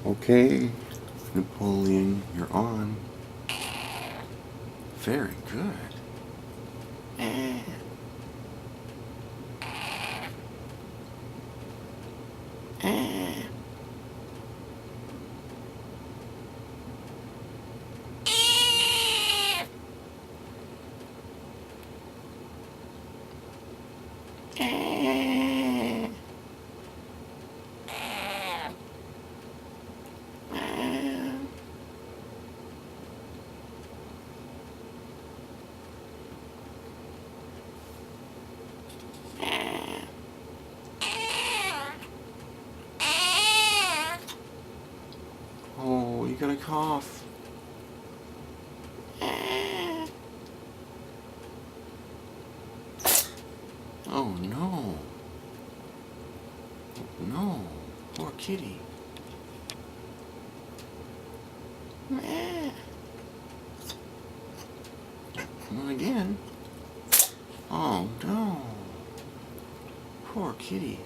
Okay, Napoleon, you're on. Very good. Oh, you got a cough. Oh no. No. Poor kitty. Not again. Oh no. Poor kitty.